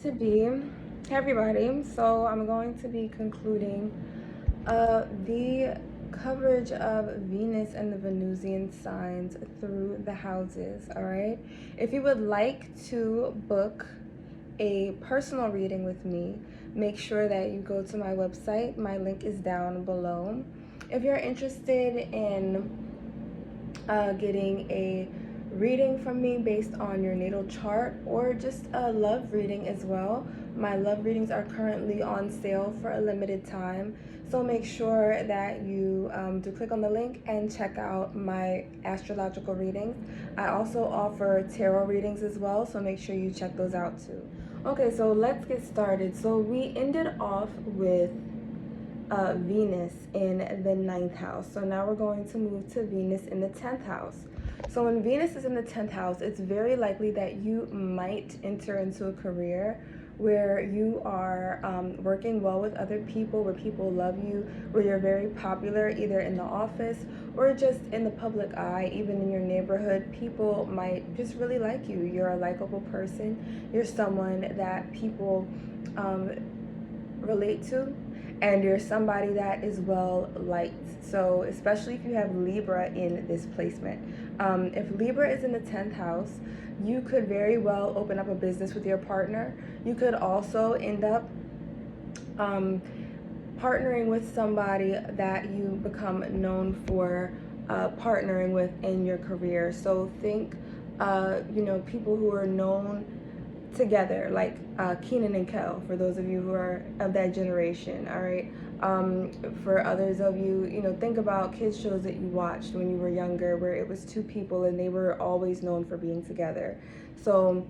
to be. Hey everybody, so I'm going to be concluding the coverage of Venus and the Venusian signs through the houses, all right? If you would like to book a personal reading with me, make sure that you go to my website. My link is down below. If you're interested in getting a reading from me based on your natal chart or just a love reading as well, my love readings are currently on sale for a limited time, so make sure that you do click on the link and check out my astrological readings. I also offer tarot readings as well, so make sure you check those out too. Okay, so let's get started. So we ended off with Venus in the 9th house. So now we're going to move to Venus in the 10th house. So when Venus is in the 10th house, it's very likely that you might enter into a career where you are working well with other people, where people love you, where you're very popular either in the office or just in the public eye, even in your neighborhood. People might just really like you. You're a likable person. You're someone that people relate to, and you're somebody that is well liked. So especially if you have Libra in this placement. If Libra is in the 10th house, you could very well open up a business with your partner. You could also end up partnering with somebody that you become known for partnering with in your career. So think, people who are known together, like Keenan and Kel, for those of you who are of that generation, all right? For others of you, think about kids shows that you watched when you were younger where it was two people and they were always known for being together. So,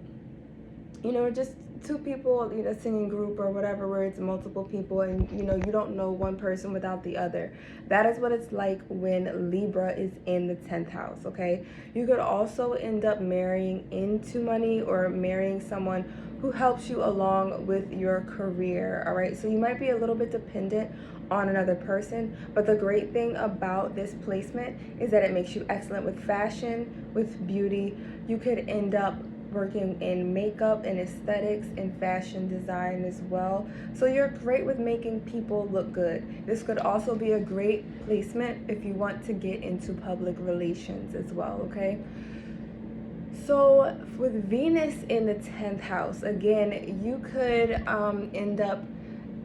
just two people, singing group or whatever, where it's multiple people and you don't know one person without the other. That is what it's like when Libra is in the 10th house, okay? You could also end up marrying into money or marrying someone who helps you along with your career, all right? So you might be a little bit dependent on another person, but the great thing about this placement is that it makes you excellent with fashion, with beauty. You could end up working in makeup and aesthetics and fashion design as well. So you're great with making people look good. This could also be a great placement if you want to get into public relations as well, okay? So with Venus in the 10th house, again, you could end up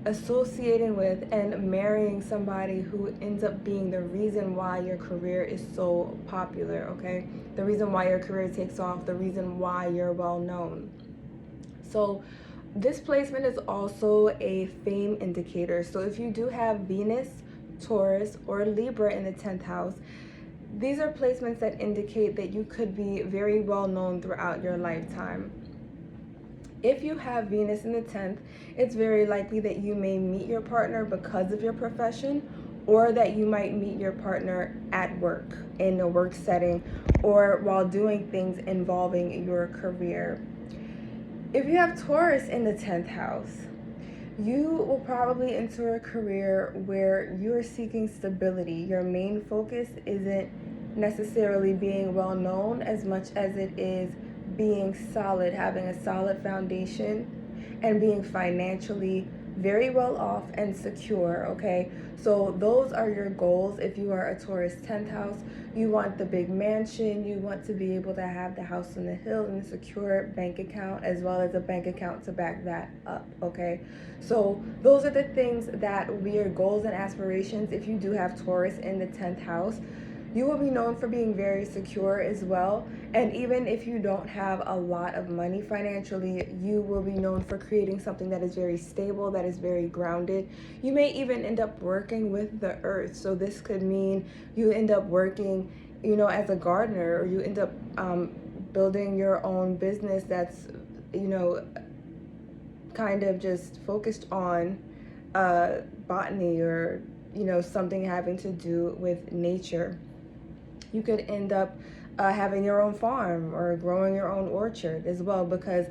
associating with and marrying somebody who ends up being the reason why your career is so popular, okay? The reason why your career takes off, the reason why you're well known. So this placement is also a fame indicator. So if you do have Venus, Taurus, or Libra in the 10th house, these are placements that indicate that you could be very well known throughout your lifetime. If you have Venus in the 10th, it's very likely that you may meet your partner because of your profession, or that you might meet your partner at work, in a work setting, or while doing things involving your career. If you have Taurus in the 10th house, you will probably enter a career where you're seeking stability. Your main focus isn't necessarily being well known as much as it is being solid, having a solid foundation, and being financially very well off and secure, okay? So those are your goals. If you are a Taurus 10th house, you want the big mansion, you want to be able to have the house on the hill and a secure bank account, as well as a bank account to back that up, okay? So those are the things that will be your goals and aspirations if you do have Taurus in the 10th house. You will be known for being very secure as well. And even if you don't have a lot of money financially, you will be known for creating something that is very stable, that is very grounded. You may even end up working with the earth. So this could mean you end up working, as a gardener, or you end up building your own business that's, kind of just focused on botany, or, something having to do with nature. You could end up having your own farm or growing your own orchard as well, because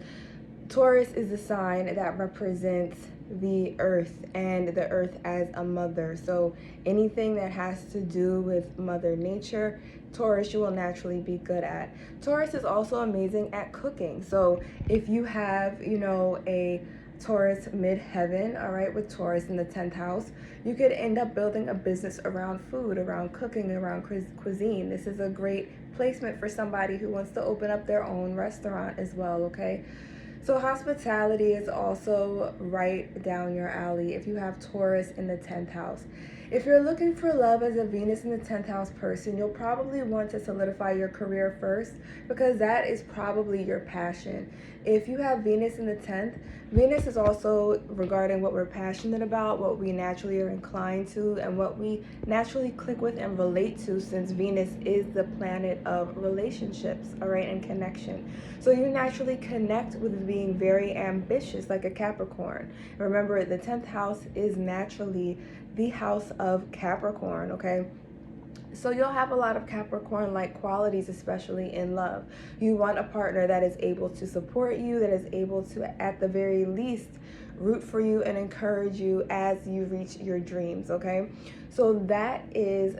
Taurus is a sign that represents the earth and the earth as a mother. So anything that has to do with Mother Nature, Taurus, you will naturally be good at. Taurus is also amazing at cooking. So if you have, a Taurus midheaven, all right, with Taurus in the 10th house, you could end up building a business around food, around cooking, around cuisine. This is a great placement for somebody who wants to open up their own restaurant as well, okay? So hospitality is also right down your alley if you have Taurus in the 10th house. If you're looking for love as a Venus in the 10th house person, you'll probably want to solidify your career first because that is probably your passion. If you have Venus in the 10th, Venus is also regarding what we're passionate about, what we naturally are inclined to, and what we naturally click with and relate to, since Venus is the planet of relationships, all right, and connection. So you naturally connect with being very ambitious like a Capricorn. Remember, the 10th house is naturally the house of Capricorn, okay? So you'll have a lot of Capricorn-like qualities, especially in love. You want a partner that is able to support you, that is able to, at the very least, root for you and encourage you as you reach your dreams, okay? So that is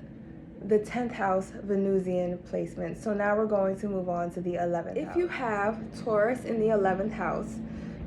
the 10th house Venusian placement. So now we're going to move on to the 11th house. If you have Taurus in the 11th house,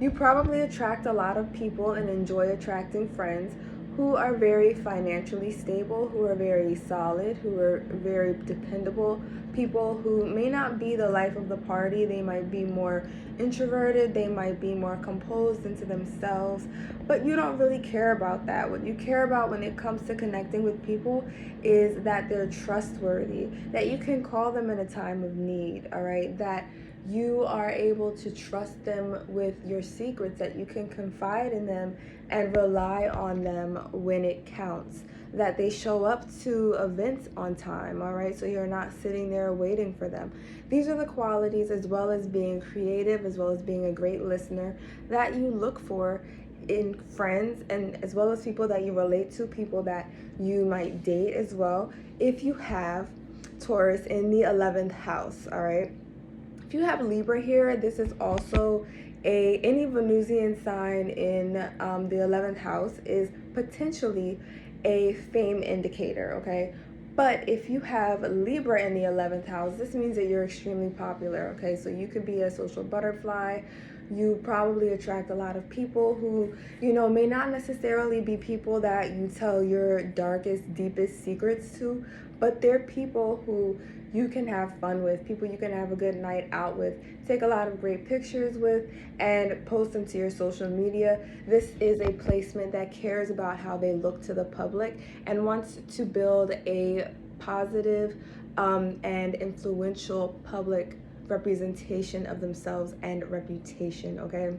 you probably attract a lot of people and enjoy attracting friends who are very financially stable, who are very solid, who are very dependable, people who may not be the life of the party. They might be more introverted, they might be more composed into themselves, but you don't really care about that. What you care about when it comes to connecting with people is that they're trustworthy, that you can call them in a time of need, all right? That you are able to trust them with your secrets, that you can confide in them and rely on them when it counts, that they show up to events on time, all right? So you're not sitting there waiting for them. These are the qualities, as well as being creative, as well as being a great listener, that you look for in friends, and as well as people that you relate to, people that you might date as well, if you have Taurus in the 11th house, all right? If you have Libra here, this is also any Venusian sign in the 11th house is potentially a fame indicator, okay? But if you have Libra in the 11th house, this means that you're extremely popular, okay? So you could be a social butterfly. You probably attract a lot of people who, may not necessarily be people that you tell your darkest, deepest secrets to, but they're people who you can have fun with, people you can have a good night out with, take a lot of great pictures with, and post them to your social media. This is a placement that cares about how they look to the public and wants to build a positive and influential public representation of themselves and reputation, okay?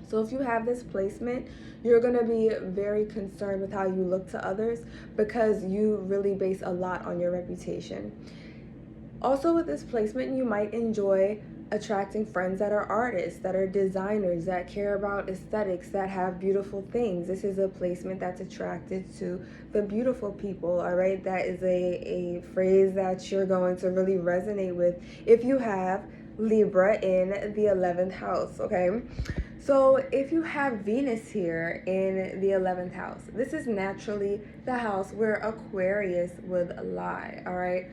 So if you have this placement, you're going to be very concerned with how you look to others because you really base a lot on your reputation. Also with this placement, you might enjoy attracting friends that are artists, that are designers, that care about aesthetics, that have beautiful things. This is a placement that's attracted to the beautiful people, all right? That is a phrase that you're going to really resonate with if you have Libra in the 11th house, okay? So if you have Venus here in the 11th house, this is naturally the house where Aquarius would lie, all right?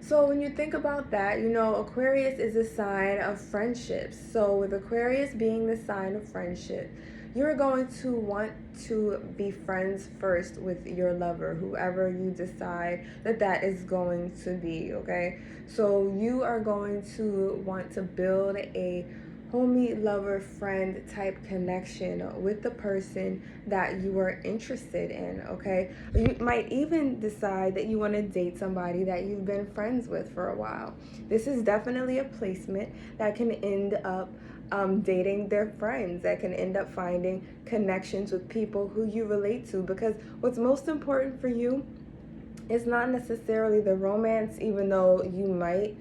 So when you think about that, Aquarius is a sign of friendships. So with Aquarius being the sign of friendship, you're going to want to be friends first with your lover, whoever you decide that is going to be, okay? So you are going to want to build a homie, lover, friend type connection with the person that you are interested in, okay? You might even decide that you want to date somebody that you've been friends with for a while. This is definitely a placement that can end up dating their friends, that can end up finding connections with people who you relate to, because what's most important for you is not necessarily the romance, even though you might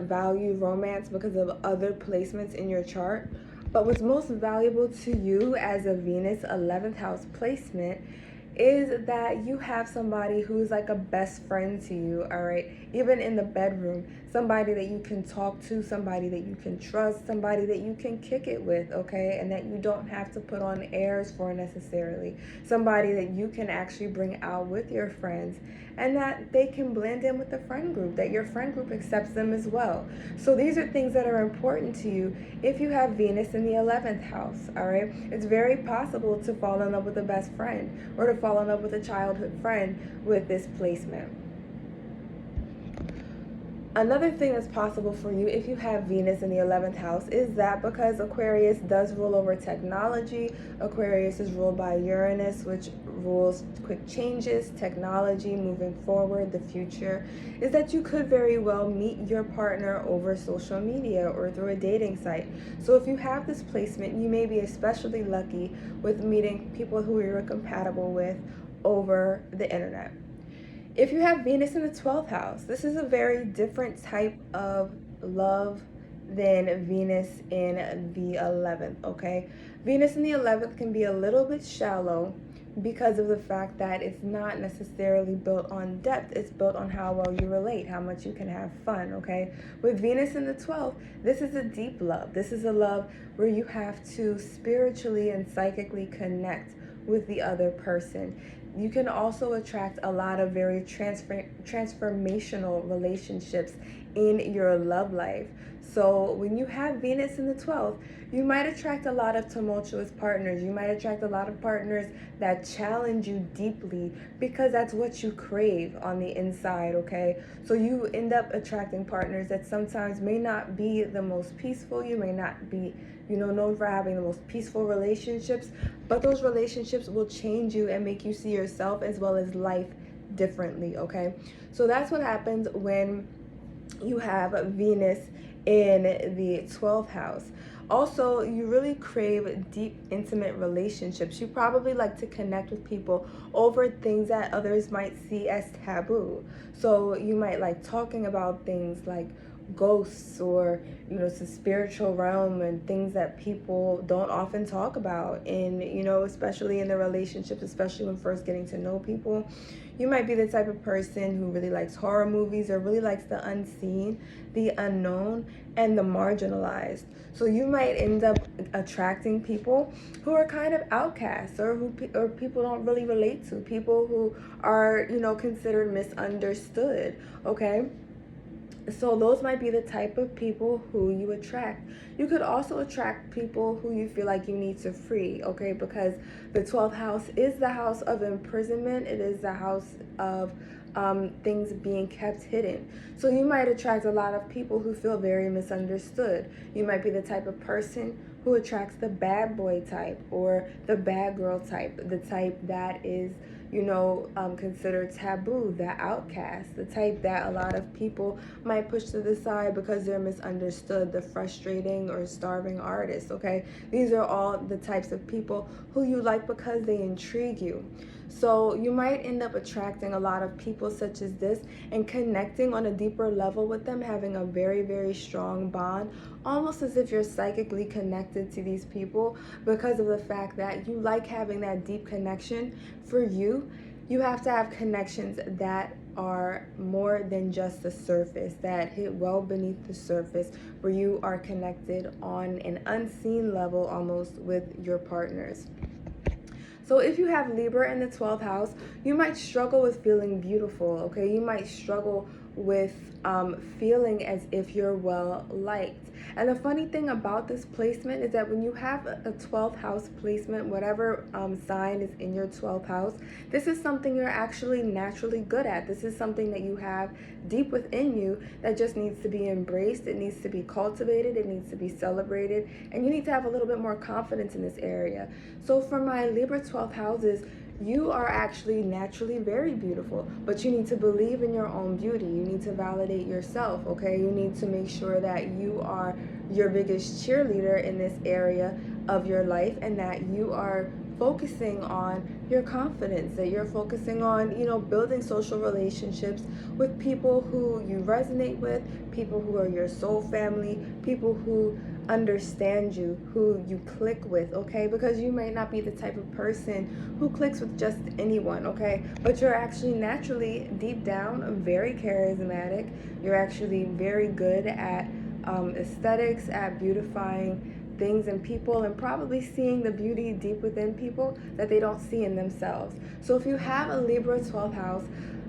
value romance because of other placements in your chart. But what's most valuable to you as a Venus 11th house placement is that you have somebody who's like a best friend to you, all right? Even in the bedroom, somebody that you can talk to, somebody that you can trust, somebody that you can kick it with, okay? And that you don't have to put on airs for necessarily. Somebody that you can actually bring out with your friends and that they can blend in with the friend group, that your friend group accepts them as well. So these are things that are important to you if you have Venus in the 11th house, all right? It's very possible to fall in love with a best friend or to fall in love with a childhood friend with this placement. Another thing that's possible for you if you have Venus in the 11th house is that because Aquarius does rule over technology, Aquarius is ruled by Uranus, which rules quick changes, technology, moving forward, the future, is that you could very well meet your partner over social media or through a dating site. So if you have this placement, you may be especially lucky with meeting people who you're compatible with over the internet. If you have Venus in the 12th house, this is a very different type of love than Venus in the 11th, okay? Venus in the 11th can be a little bit shallow because of the fact that it's not necessarily built on depth. It's built on how well you relate, how much you can have fun, okay? With Venus in the 12th, this is a deep love. This is a love where you have to spiritually and psychically connect with the other person. You can also attract a lot of very transformational relationships in your love life. So when you have Venus in the 12th, you might attract a lot of tumultuous partners. You might attract a lot of partners that challenge you deeply because that's what you crave on the inside, okay? So you end up attracting partners that sometimes may not be the most peaceful. You may not be, known for having the most peaceful relationships, but those relationships will change you and make you see yourself as well as life differently, okay? So that's what happens when you have Venus in the 12th house. Also, you really crave deep, intimate relationships. You probably like to connect with people over things that others might see as taboo. So you might like talking about things like ghosts or the spiritual realm and things that people don't often talk about in especially in their relationships, especially when first getting to know people. You might be the type of person who really likes horror movies or really likes the unseen, the unknown, and the marginalized. So you might end up attracting people who are kind of outcasts or or people don't really relate to, people who are considered misunderstood, okay? So those might be the type of people who you attract. You could also attract people who you feel like you need to free, okay? Because the 12th house is the house of imprisonment. It is the house of things being kept hidden. So you might attract a lot of people who feel very misunderstood. You might be the type of person who attracts the bad boy type or the bad girl type, the type that is considered taboo, the outcast, the type that a lot of people might push to the side because they're misunderstood, the frustrating or starving artist, okay? These are all the types of people who you like because they intrigue you. So you might end up attracting a lot of people such as this and connecting on a deeper level with them, having a very, very strong bond, almost as if you're psychically connected to these people because of the fact that you like having that deep connection. For you, you have to have connections that are more than just the surface, that hit well beneath the surface, where you are connected on an unseen level almost with your partners. So if you have Libra in the 12th house, you might struggle with feeling beautiful, okay? You might struggle with feeling as if you're well liked. And the funny thing about this placement is that when you have a 12th house placement, whatever sign is in your 12th house, this is something you're actually naturally good at. This is something that you have deep within you that just needs to be embraced. It needs to be cultivated. It needs to be celebrated. And you need to have a little bit more confidence in this area. So for my Libra 12th houses, you are actually naturally very beautiful, but you need to believe in your own beauty. You need to validate yourself, okay? You need to make sure that you are your biggest cheerleader in this area of your life and that you are focusing on your confidence, that you're focusing on, building social relationships with people who you resonate with, people who are your soul family, people who understand you, who you click with, okay? Because you might not be the type of person who clicks with just anyone, okay? But you're actually naturally, deep down, very charismatic. You're actually very good at aesthetics, at beautifying things in people, and probably seeing the beauty deep within people that they don't see in themselves. So if you have a Libra 12th house,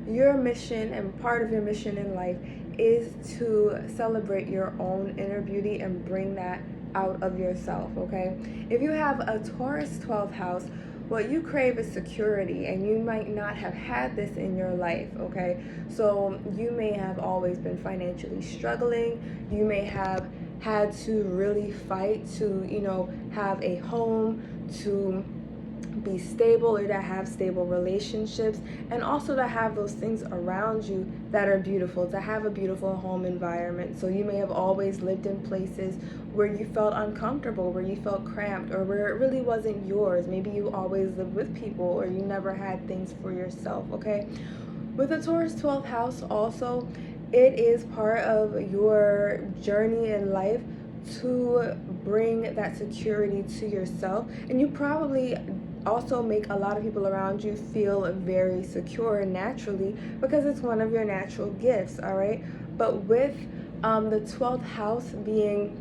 your mission and part of your mission in life is to celebrate your own inner beauty and bring that out of yourself, okay? If you have a Taurus 12th house, what you crave is security, and you might not have had this in your life, okay? So you may have always been financially struggling. You may have had to really fight to, have a home, to be stable, or to have stable relationships, and also to have those things around you that are beautiful, to have a beautiful home environment. So you may have always lived in places where you felt uncomfortable, where you felt cramped, or where it really wasn't yours. Maybe you always lived with people, or you never had things for yourself, okay? With the Taurus 12th house also, it is part of your journey in life to bring that security to yourself, and you probably also make a lot of people around you feel very secure naturally, because it's one of your natural gifts, all right? But with the 12th house being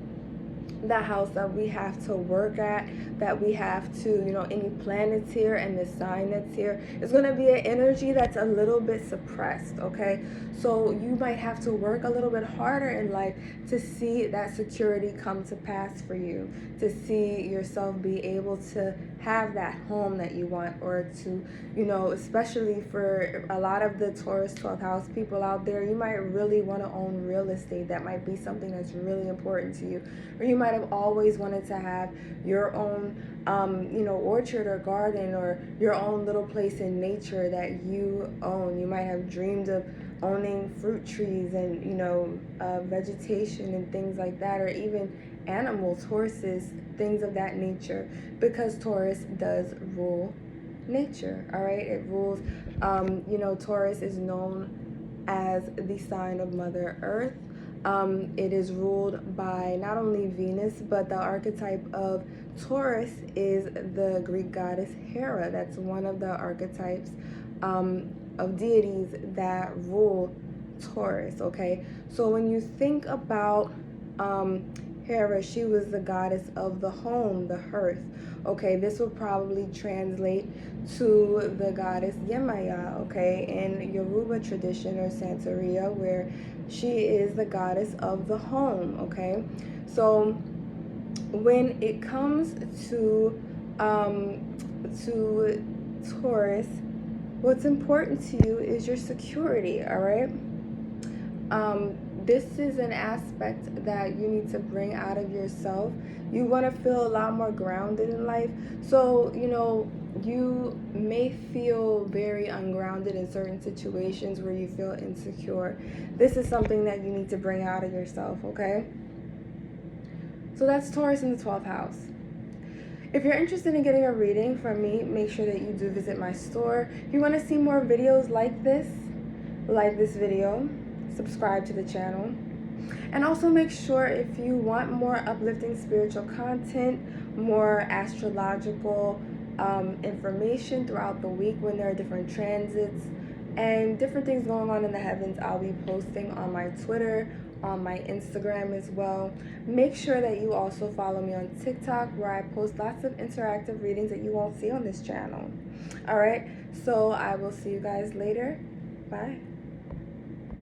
the house that we have to work at, that we have to, any planets here and the sign that's here, is going to be an energy that's a little bit suppressed, okay? So you might have to work a little bit harder in life to see that security come to pass for you, to see yourself be able to have that home that you want, or to, especially for a lot of the Taurus 12th house people out there, you might really want to own real estate. That might be something that's really important to you. Or you might have always wanted to have your own, orchard or garden, or your own little place in nature that you own. You might have dreamed of owning fruit trees and, vegetation and things like that, or even animals, horses, things of that nature, because Taurus does rule nature, all right? It rules, Taurus is known as the sign of Mother Earth. It is ruled by not only Venus, but the archetype of Taurus is the Greek goddess Hera. That's one of the archetypes of deities that rule Taurus, okay? So when you think about Hera, she was the goddess of the home, the hearth. Okay, this will probably translate to the goddess Yemaya, okay, in Yoruba tradition or Santeria, where she is the goddess of the home, okay? So when it comes to Taurus, what's important to you is your security, all right? This is an aspect that you need to bring out of yourself. You want to feel a lot more grounded in life. So, you may feel very ungrounded in certain situations where you feel insecure. This is something that you need to bring out of yourself, okay? So that's Taurus in the 12th house. If you're interested in getting a reading from me, make sure that you do visit my store. If you want to see more videos like this, like this video, subscribe to the channel. And also make sure, if you want more uplifting spiritual content, more astrological information throughout the week when there are different transits and different things going on in the heavens, I'll be posting on my Twitter, on my Instagram as well. Make sure that you also follow me on TikTok, where I post lots of interactive readings that you won't see on this channel. All right, so I will see you guys later. Bye.